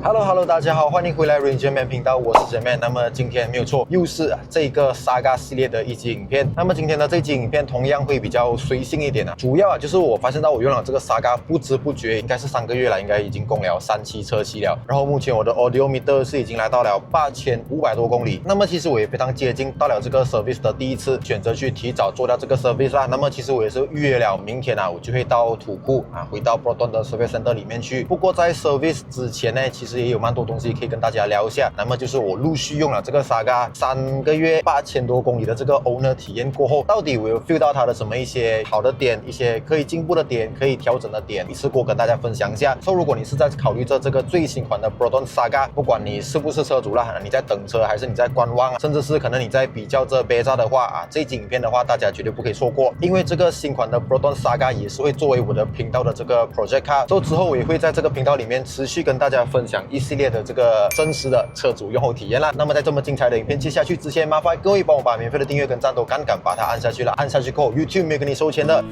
Hello， 大家好，欢迎回来 Ranger Man 频道，我是 J-Man。那么今天没有错，又是这个 Saga 系列的一集影片。那么今天的这集影片同样会比较随性一点主要就是我发现到我用了这个 Saga， 不知不觉应该是3个月了，应该已经供了3期车期了。然后目前我的 Audiometer 是已经来到了8500多公里。那么其实我也非常接近到了这个 service 的第一次，选择去提早做掉这个 service 啦。那么其实我也是预约了明天我就会到土库回到 Proton 的 service center 里面去。不过在 service 之前呢，其实也有蛮多东西可以跟大家聊一下。那么就是我陆续用了这个 Saga 3个月8000多公里的这个 owner 体验过后，到底我有 feel 到它的什么一些好的点，一些可以进步的点，可以调整的点，一次过跟大家分享一下。如果你是在考虑着这个最新款的 Proton Saga， 不管你是不是车主啦，你在等车还是你在观望，甚至是可能你在比较着 Beta 的话这一集影片的话，大家绝对不可以错过，因为这个新款的 Proton Saga 也是会作为我的频道的这个 project card。之后我也会在这个频道里面持续跟大家分享一系列的这个真实的车主用后体验啦。那么在这么精彩的影片接下去之前，麻烦各位帮我把免费的订阅跟赞都赶赶把它按下去了，按下去过后 YouTube 没有跟你收钱的。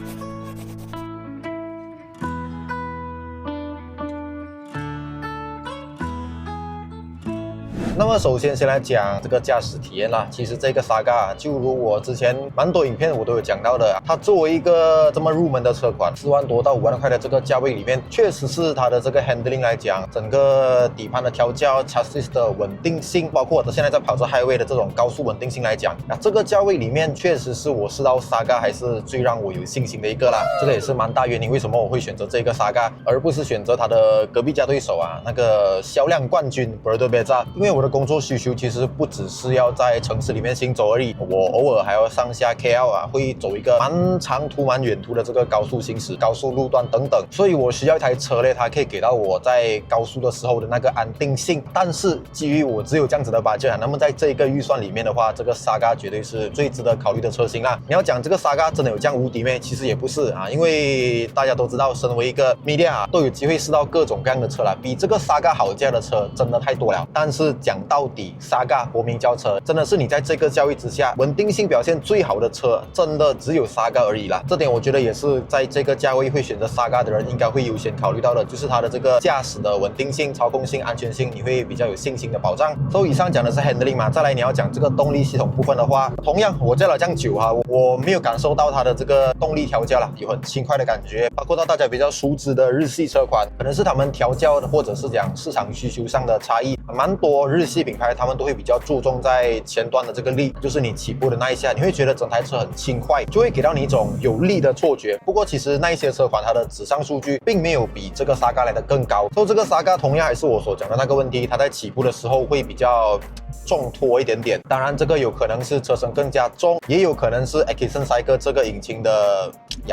那么首先先来讲这个驾驶体验啦。其实这个 Saga 就如我之前蛮多影片我都有讲到的，它作为一个这么入门的车款，4万多到5万块的这个价位里面，确实是它的这个 handling 来讲，整个底盘的调教 chassis 的稳定性，包括我现在在跑着 highway 的这种高速稳定性来讲，这个价位里面确实是我试到 Saga 还是最让我有信心的一个啦。这个也是蛮大原因为什么我会选择这个 Saga 而不是选择它的隔壁家对手那个销量冠军 Berto Beza。 因为我的工作需求其实不只是要在城市里面行走而已，我偶尔还要上下 KL 会走一个蛮长途蛮远途的这个高速行驶、高速路段等等，所以我需要一台车它可以给到我在高速的时候的那个安定性。但是基于我只有这样子的budget那么在这个预算里面的话，这个 Saga 绝对是最值得考虑的车型啦。你要讲这个 Saga 真的有这样无敌咩？其实也不是因为大家都知道，身为一个 media 都有机会试到各种各样的车啦，比这个 Saga 好价的车真的太多了。但是讲到底 Saga 国民轿车真的是你在这个教育之下稳定性表现最好的车，真的只有 Saga 而已啦。这点我觉得也是在这个价位会选择 Saga 的人应该会优先考虑到的，就是它的这个驾驶的稳定性、操控性、安全性，你会比较有信心的保障。以上讲的是 handling 嘛，再来你要讲这个动力系统部分的话，同样我驾了这样久我没有感受到它的这个动力调教啦，有很轻快的感觉。包括到大家比较熟知的日系车款，可能是他们调教的或者是讲市场需求上的差异，蛮多日系品牌他们都会比较注重在前端的这个力，就是你起步的那一下，你会觉得整台车很轻快，就会给到你一种有力的错觉。不过其实那一些车款它的指向数据并没有比这个 Saga 来的更高，这个 Saga 同样还是我所讲的那个问题，它在起步的时候会比较重拖一点点。当然这个有可能是车身更加重，也有可能是 Atkinson Cycle 这个引擎的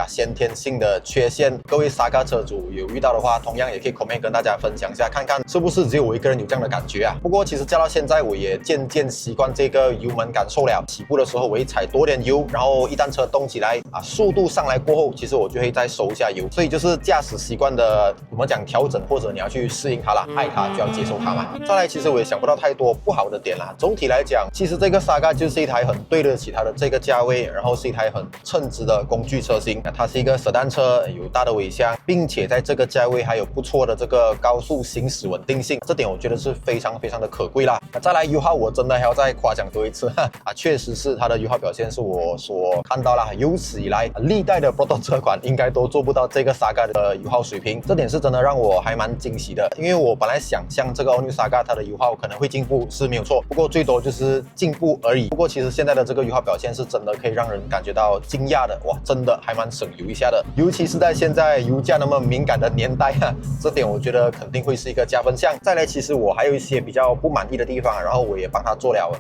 先天性的缺陷。各位 Saga 车主有遇到的话，同样也可以 comment 跟大家分享一下，看看是不是只有我一个人有这样的感觉不过其实驾到现在我也渐渐习惯这个油门感受了。起步的时候我会踩多点油，然后一旦车动起来速度上来过后，其实我就会再收一下油。所以就是驾驶习惯的怎么讲调整，或者你要去适应它啦，爱它就要接受它嘛。再来其实我也想不到太多不好的点啦。总体来讲，其实这个 Saga 就是一台很对得起它的这个价位，然后是一台很称职的工具车型。它是一个sedan车，有大的尾箱，并且在这个价位还有不错的这个高速行驶稳定性，这点我觉得是非常非常的可贵啦。再来油耗我真的还要再夸奖多一次确实是它的油耗表现是我所看到啦，有史以来历代的 Proton 车款应该都做不到这个 Saga 的油耗水平，这点是真的让我还蛮惊喜的。因为我本来想象这个 All New Saga 它的油耗可能会进步是没有错，不过最多就是进步而已。不过其实现在的这个油耗表现是真的可以让人感觉到惊讶的，哇，真的还蛮省油一下的。尤其是在现在油价那么敏感的年代这点我觉得肯定会是一个加分项。再来其实我还有一些比较不满意的地方，然后我也帮他做了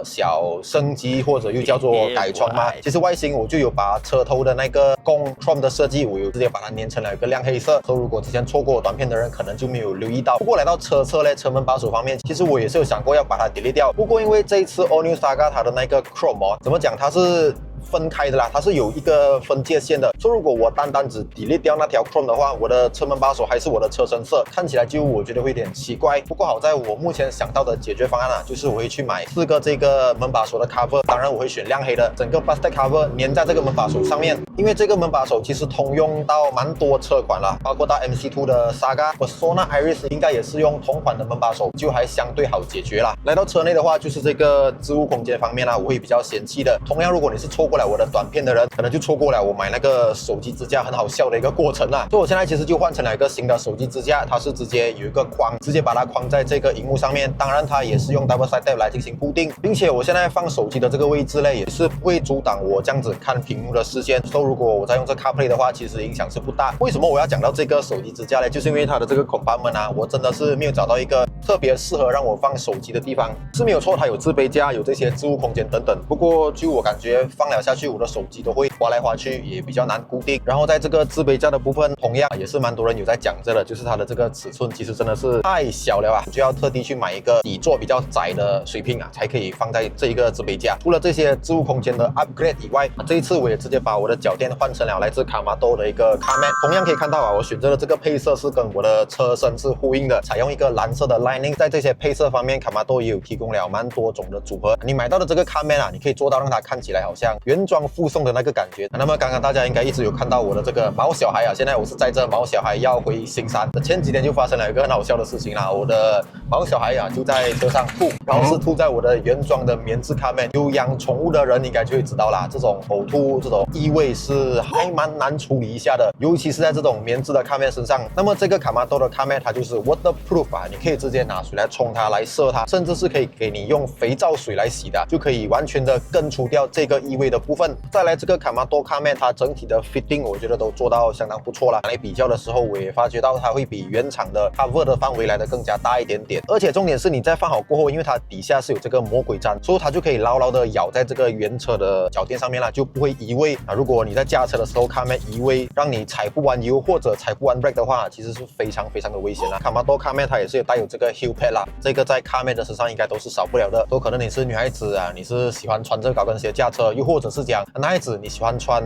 小升级或者又叫做改装嘛。其实外形我就有把车头的那个供 chrome 的设计，我有直接把它粘成了一个亮黑色，如果之前错过短片的人可能就没有留意到。不过来到车侧呢，车门把手方面，其实我也是有想过要把它 delete 掉。不过因为这一次 All New Saga 它的那个 chrome怎么讲，它是分开的啦，它是有一个分界线的。所以如果我单单只 delete 掉那条 Chrome 的话，我的车门把手还是我的车身色，看起来就我觉得会有点奇怪。不过好在我目前想到的解决方案啊，就是我会去买4个这个门把手的 cover， 当然我会选亮黑的，整个 plastic cover 粘在这个门把手上面。因为这个门把手其实通用到蛮多车款啦，包括到 MC2 的 Saga、Persona Iris 应该也是用同款的门把手，就还相对好解决啦。来到车内的话，就是这个置物空间方面啦，我会比较嫌弃的。同样，如果你是错过了我的短片的人，可能就错过了我买那个手机支架很好笑的一个过程啦。所以我现在其实就换成了一个新的手机支架，它是直接有一个框，直接把它框在这个荧幕上面。当然，它也是用 double side tape 来进行固定，并且我现在放手机的这个位置呢，也是不会阻挡我这样子看屏幕的视线。所以如果我在用这 CarPlay 的话，其实影响是不大。为什么我要讲到这个手机支架呢？就是因为它的这个 compartment 啊，我真的是没有找到一个特别适合让我放手机的地方。是没有错，它有置杯架，有这些置物空间等等。不过就我感觉放了下去，我的手机都会滑来滑去，也比较难固定。然后在这个置杯架的部分，同样也是蛮多人有在讲这的，就是它的这个尺寸其实真的是太小了啊，就要特地去买一个底座比较窄的水平啊，才可以放在这一个置杯架。除了这些置物空间的 upgrade 以外，这一次我也直接把我的脚垫换成了来自卡玛多的一个 Carmat。同样可以看到啊，我选择的这个配色是跟我的车身是呼应的，采用一个蓝色的 lining。在这些配色方面，卡玛多也有提供了蛮多种的组合。你买到的这个 Carmat 啊，你可以做到让它看起来好像原装附送的那个感觉。那么刚刚大家应该一直有看到我的这个毛小孩啊，现在我是载着毛小孩要回新山。前几天就发生了一个很好笑的事情啦，我的毛小孩啊就在车上吐，然后是吐在我的原装的棉质 Carmat。有养宠物的人应该就会知道啦，这种呕吐这种异味是还蛮难处理一下的，尤其是在这种棉质的 Carmat 身上。那么这个卡玛多的 Carmat 它就是 waterproof 啊，你可以直接拿水来冲它，来射它，甚至是可以给你用肥皂水来洗的，就可以完全的根除掉这个异味的部分。再来这个卡玛多 Carmat 它整体的 fitting 我觉得都做到相当不错啦。来比较的时候，我也发觉到它会比原厂的 cover 的范围来的更加大一点点。而且重点是你在放好过后，因为它底下是有这个魔鬼毡，所以它就可以牢牢的咬在这个原车的脚垫上面啦，就不会移位啊。如果你在驾车的时候 Carmat 移位，让你踩不完油或者踩不完 brake 的话，其实是非常的危险啦。卡玛多 Carmat 它也是有带有这个 heel pad 啦，这个在 Carmat 的身上应该都是少不了的。都可能你是女孩子啊，你是喜欢穿这个高跟鞋驾车，又或者是讲男孩子你喜欢穿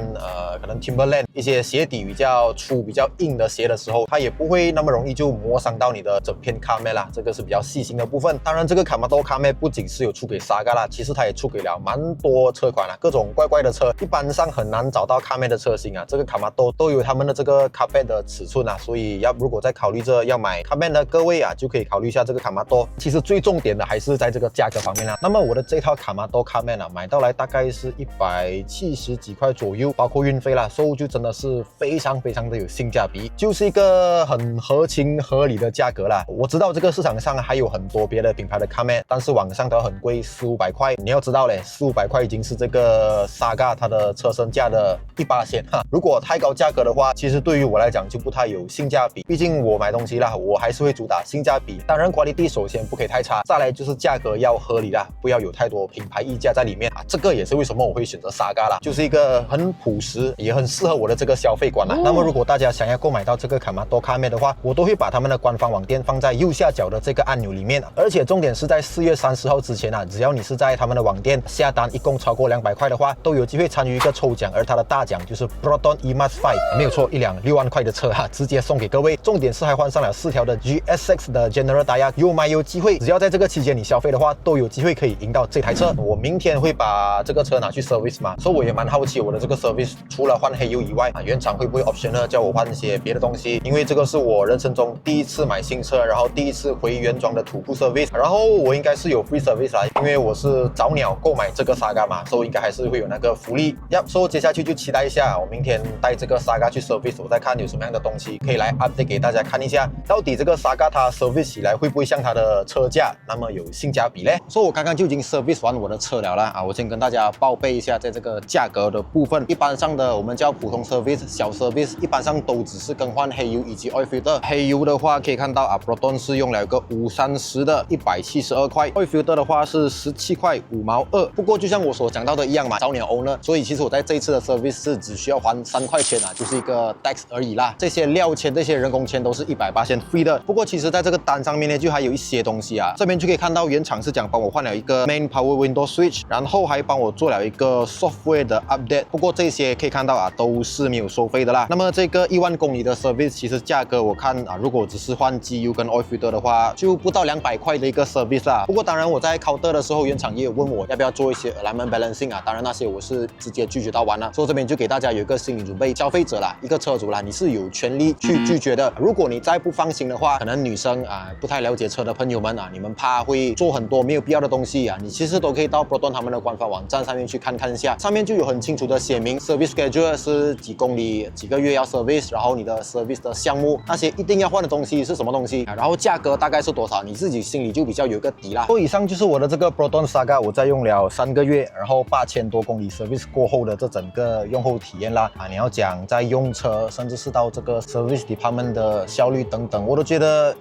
可能 Timberland 一些鞋底比较粗比较硬的鞋的时候，它也不会那么容易就磨伤到你的整片 Carmat 啦，这个是比较细心的部分。当然这个卡玛多 Carmat 不仅是有出给 Saga 啦，其实它也出给了蛮多车款啦，各种怪怪的车，一般上很难找到 Carmat 的车型啊，这个卡玛多都有他们的这个 Carpet 的尺寸啊，所以如果在考虑着要买 Carmat 的各位啊，就可以考虑一下这个卡玛多。其实最重点的还是在这个价格方面啦。那么我的这套卡玛多 Carmat 啊，买到来大概是170几块左右，包括运费啦，所以就真的是非常的有性价比，就是一个很合情合理的价格啦。我知道这个市场上还有很多别的品牌的 Carmat， 但是网上都很贵，400-500块。你要知道嘞，400-500块已经是这个 Saga 它的车身价的1/8哈。如果太高价格的话，其实对于我来讲就不太有性价比。毕竟我买东西啦，我还是会主打性价比。当然 quality 首先不可以太差，再来就是价格要合理啦，不要有太多品牌溢价在里面啊。这个也是为什么我会选择 Saga 啦，就是一个很朴实，也很适合我的这个消费观啦。那么如果大家想要购买到这个卡玛多 Carmat 的话，我都会把他们的官方网店放在右下角的这个按钮里面。而且重点是在4月30号之前啊，只要你是在他们的网店下单一共超过200块的话，都有机会参与一个抽奖，而它的大奖就是 Proton EMAX5， 没有错，一辆6万块的车啊，直接送给各位。重点是还换上了4条的 GSX 的 General Tyre， 有买有机会，只要在这个期间你消费的话，都有机会可以赢到这台车。我明天会把这个车拿去 service 嘛，所以我也蛮好奇我的这个 service 除了换黑油以外啊，原厂会不会 optional 叫我换一些别的东西？因为这个是我人生中第一次买新车，然后第一次回原装的土库 service， 然后我应该是有 free service 啦，因为我是早鸟购买这个 Saga 嘛，所以应该还是会有那个福利。所以接下去就期待一下，我明天带这个 Saga 去 service， 我再看有什么样的东西可以来 update 给大家看一下，到底这个 Saga 它 service 起来会不会像它的车价那么有性价比呢？所以我刚刚就已经 service 完我的车了啦啊，我先跟大家报备一下，在这个价格的部分，一般上的我们叫普通 service、小 service， 一般上都只是更换黑油以及 oil filter。黑油的话可以看到啊 ，Proton 是用了一个530的172块 ，oil filter 的话是17块5毛2。不过就像我所讲到的一样嘛，早鸟 owner， 所以其实我在这一次的 service 是只需要还3块钱啊，就是一个 tax 而已啦。这些料钱、这些人工钱都是100% free 的。不过其实在这个单上面呢就还有一些东西啊，这边就可以看到原厂是讲帮我换了一个 Main Power Window Switch， 然后还帮我做了一个 Software 的 Update。不过这些可以看到啊，都是没有收费的啦。那么这个1万公里的 Service， 其实价格我看啊，如果只是换机油跟 Oil Filter 的话，就不到200块的一个 Service 啦。不过当然我在 Counter 的时候，原厂也有问我要不要做一些 Alignment Balancing 啊，当然那些我是直接拒绝到完了。所以这边就给大家有一个心理准备，消费者啦，一个车主啦，你是有权利去拒绝的。如果你再不放心的话，可能女生啊不太了解车的朋友们啊，你们怕会做很多没有必要的东西啊，你其实都可以到 Proton 他们的官方网站上面去看看一下，上面就有很清楚的写明 Service Schedule 是几公里几个月要 Service， 然后你的 Service 的项目那些一定要换的东西是什么东西，然后价格大概是多少，你自己心里就比较有一个底啦。以上就是我的这个 Proton Saga， 我在用了3个月，然后8000多公里 Service 过后的这整个用后体验啦啊，你要讲在用车，甚至是到这个 Service Department 的效率等等，我都觉得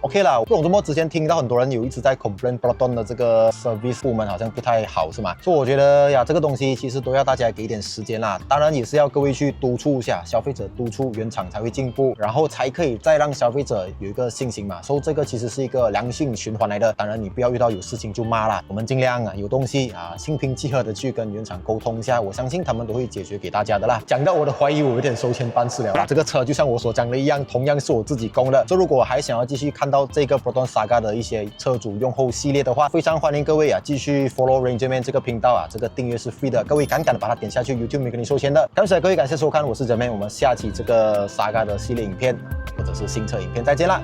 OK 啦，不懂怎么之前听到很多人有一直在 complain Proton 的这个 service 部门好像不太好，是吗？所以我觉得呀，这个东西其实都要大家给一点时间啦。当然也是要各位去督促一下，消费者督促原厂才会进步，然后才可以再让消费者有一个信心嘛。所以这个其实是一个良性循环来的。当然你不要遇到有事情就骂啦，我们尽量啊有东西啊心平气和的去跟原厂沟通一下，我相信他们都会解决给大家的啦。讲到我的怀疑，我有点收钱办事了啦。这个车就像我所讲的一样，同样是我自己供的。所以如果我还想要继续看到这个 Proton Saga 的一些车主用后系列的话，非常欢迎各位啊继续 follow Rangerman 这个频道啊，这个订阅是 free 的，各位敢敢的把它点下去 ，YouTube 没跟你收钱的。感谢各位，感谢收看，我是 Jermaine， 我们下期这个 Saga 的系列影片或者是新车影片再见啦，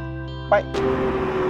拜。